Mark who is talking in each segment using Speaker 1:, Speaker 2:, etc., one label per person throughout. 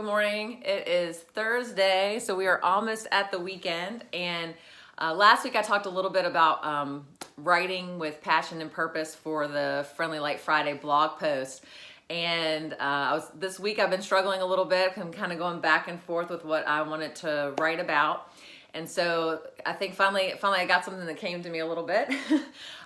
Speaker 1: Good morning. It is Thursday, so we are almost at the weekend. And last week I talked a little bit about writing with passion and purpose for the Friendly Light Friday blog post. And this week I've been struggling a little bit. I'm kind of going back and forth with what I wanted to write about. And so I think finally I got something that came to me a little bit.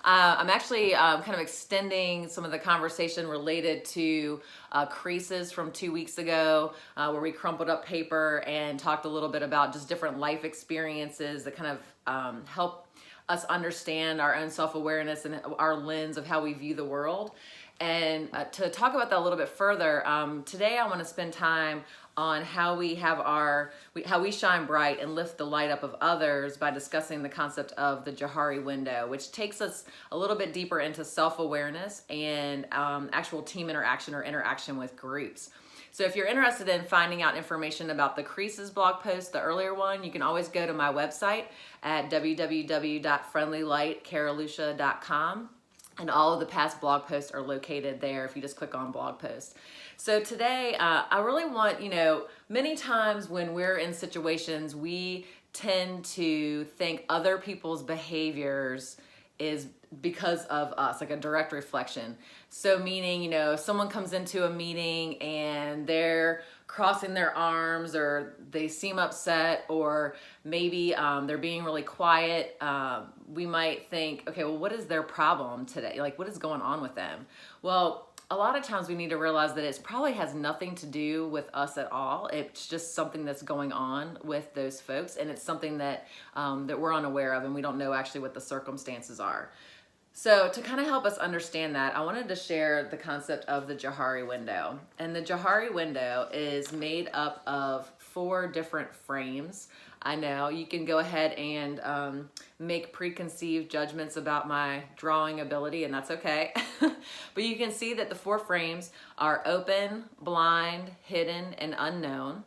Speaker 1: I'm actually kind of extending some of the conversation related to creases from 2 weeks ago, where we crumpled up paper and talked a little bit about just different life experiences that kind of help us understand our own self-awareness and our lens of how we view the world. And to talk about that a little bit further, today I want to spend time on how we shine bright and lift the light up of others by discussing the concept of the Johari window, which takes us a little bit deeper into self-awareness and actual team interaction or interaction with groups. So if you're interested in finding out information about the Creases blog post, the earlier one, you can always go to my website at www.friendlylightcaralucia.com. And all of the past blog posts are located there if you just click on blog posts. So today, I really want, many times when we're in situations, we tend to think other people's behaviors is because of us, like a direct reflection. So meaning, someone comes into a meeting and they're crossing their arms, or they seem upset, or maybe they're being really quiet. We might think, okay, well, what is their problem today? Like, what is going on with them? Well, a lot of times we need to realize that it probably has nothing to do with us at all. It's just something that's going on with those folks, and it's something that that we're unaware of, and we don't know actually what the circumstances are. So to kind of help us understand that, I wanted to share the concept of the Johari window. And the Johari window is made up of 4 different frames. I know you can go ahead and make preconceived judgments about my drawing ability, and that's okay. But you can see that the 4 frames are open, blind, hidden, and unknown.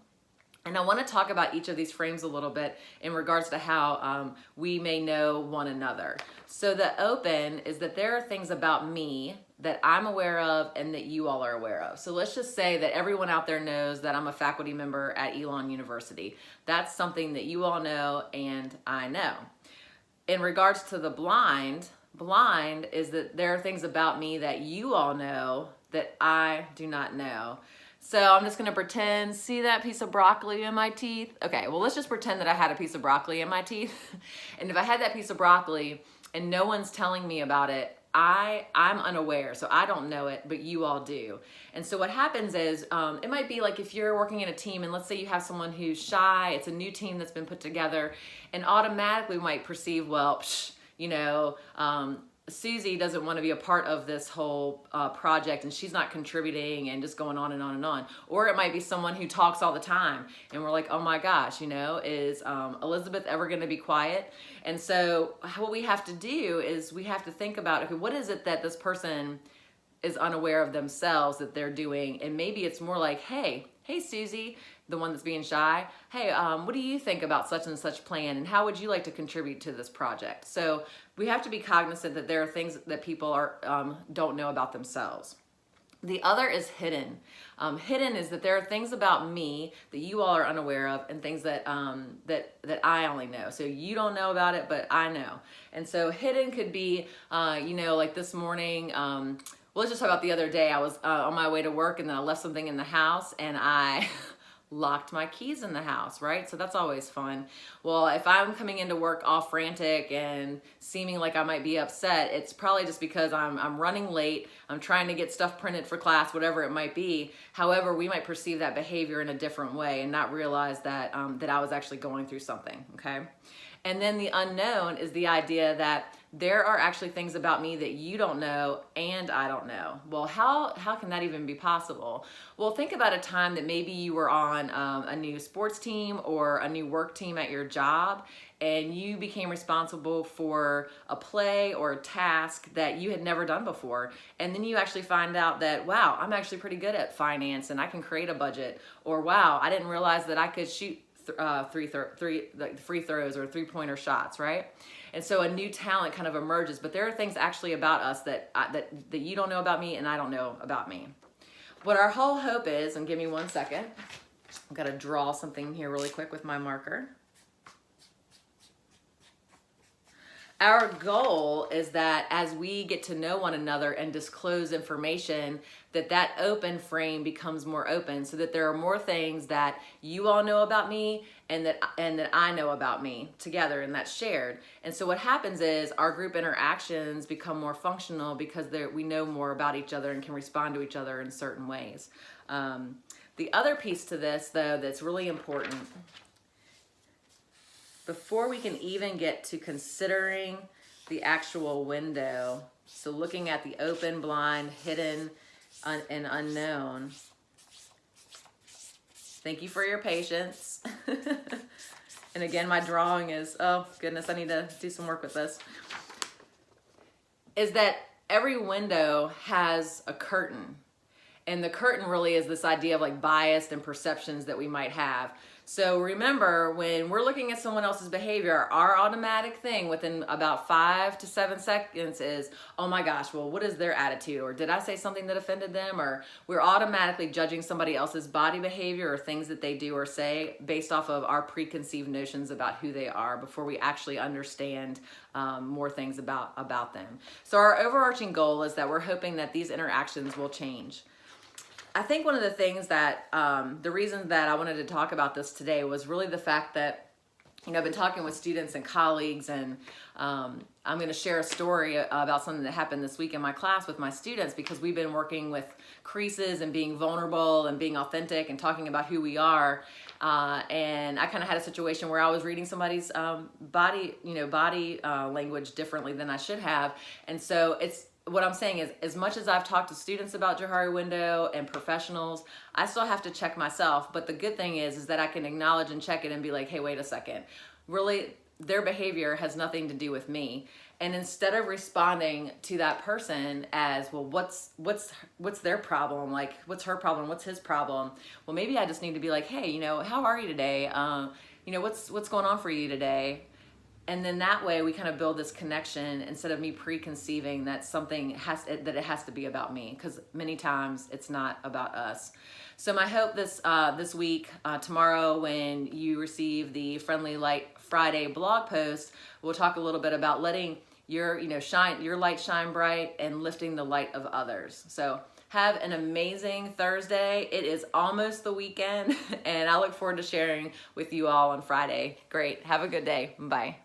Speaker 1: And I want to talk about each of these frames a little bit in regards to how we may know one another. So the open is that there are things about me that I'm aware of and that you all are aware of. So let's just say that everyone out there knows that I'm a faculty member at Elon University. That's something that you all know and I know. In regards to the blind is that there are things about me that you all know that I do not know. So I'm just gonna pretend, see that piece of broccoli in my teeth? Okay, well, let's just pretend that I had a piece of broccoli in my teeth. And if I had that piece of broccoli and no one's telling me about it, I'm unaware, so I don't know it, but you all do. And so what happens is, it might be like if you're working in a team and let's say you have someone who's shy, it's a new team that's been put together, and automatically we might perceive, well, Susie doesn't want to be a part of this whole project, and she's not contributing, and just going on and on and on. Or it might be someone who talks all the time and we're like, oh my gosh, is Elizabeth ever going to be quiet? And so what we have to do is we have to think about, okay, what is it that this person is unaware of themselves that they're doing? And maybe it's more like, hey Susie, the one that's being shy, hey, what do you think about such and such plan, and how would you like to contribute to this project? So we have to be cognizant that there are things that people don't know about themselves. The other is hidden. Hidden is that there are things about me that you all are unaware of, and things that that I only know. So you don't know about it, but I know. And so hidden could be, like this morning. Let's just talk about the other day. I was on my way to work, and then I left something in the house, and I locked my keys in the house, right? So that's always fun. Well, if I'm coming into work all frantic and seeming like I might be upset, it's probably just because I'm running late, I'm trying to get stuff printed for class, whatever it might be. However, we might perceive that behavior in a different way and not realize that that I was actually going through something, okay? And then the unknown is the idea that there are actually things about me that you don't know and I don't know. Well, how can that even be possible? Well, think about a time that maybe you were on a new sports team or a new work team at your job, and you became responsible for a play or a task that you had never done before. And then you actually find out that, wow, I'm actually pretty good at finance and I can create a budget. Or wow, I didn't realize that I could shoot free throws or 3-pointer shots, right? And so a new talent kind of emerges, but there are things actually about us that you don't know about me and I don't know about me. What our whole hope is, and give me 1 second, I've got to draw something here really quick with my marker. Our goal is that as we get to know one another and disclose information, that open frame becomes more open, so that there are more things that you all know about me and that I know about me together, and that's shared. And so what happens is our group interactions become more functional because we know more about each other and can respond to each other in certain ways. The other piece to this, though, that's really important, before we can even get to considering the actual window, so looking at the open, blind, hidden, and unknown. Thank you for your patience. And again, my drawing is, oh goodness, I need to do some work with this. Is that every window has a curtain. And the curtain really is this idea of like bias and perceptions that we might have. So remember, when we're looking at someone else's behavior, our automatic thing within about 5 to 7 seconds is, oh my gosh, well, what is their attitude? Or did I say something that offended them? Or we're automatically judging somebody else's body behavior or things that they do or say based off of our preconceived notions about who they are before we actually understand more things about them. So our overarching goal is that we're hoping that these interactions will change. I think one of the things that, the reason that I wanted to talk about this today was really the fact that, you know, I've been talking with students and colleagues, and I'm going to share a story about something that happened this week in my class with my students, because we've been working with creases and being vulnerable and being authentic and talking about who we are. And I kind of had a situation where I was reading somebody's body language differently than I should have. And so what I'm saying is, as much as I've talked to students about Johari Window and professionals, I still have to check myself. But the good thing is that I can acknowledge and check it and be like, hey, wait a second. Really, their behavior has nothing to do with me. And instead of responding to that person as, well, what's their problem? Like, what's her problem? What's his problem? Well, maybe I just need to be like, hey, you know, how are you today? You know, what's going on for you today? And then that way we kind of build this connection instead of me preconceiving that that it has to be about me, because many times it's not about us. So my hope this week, tomorrow, when you receive the Friendly Light Friday blog post, we'll talk a little bit about letting your light shine bright and lifting the light of others. So have an amazing Thursday. It is almost the weekend, and I look forward to sharing with you all on Friday. Great. Have a good day. Bye.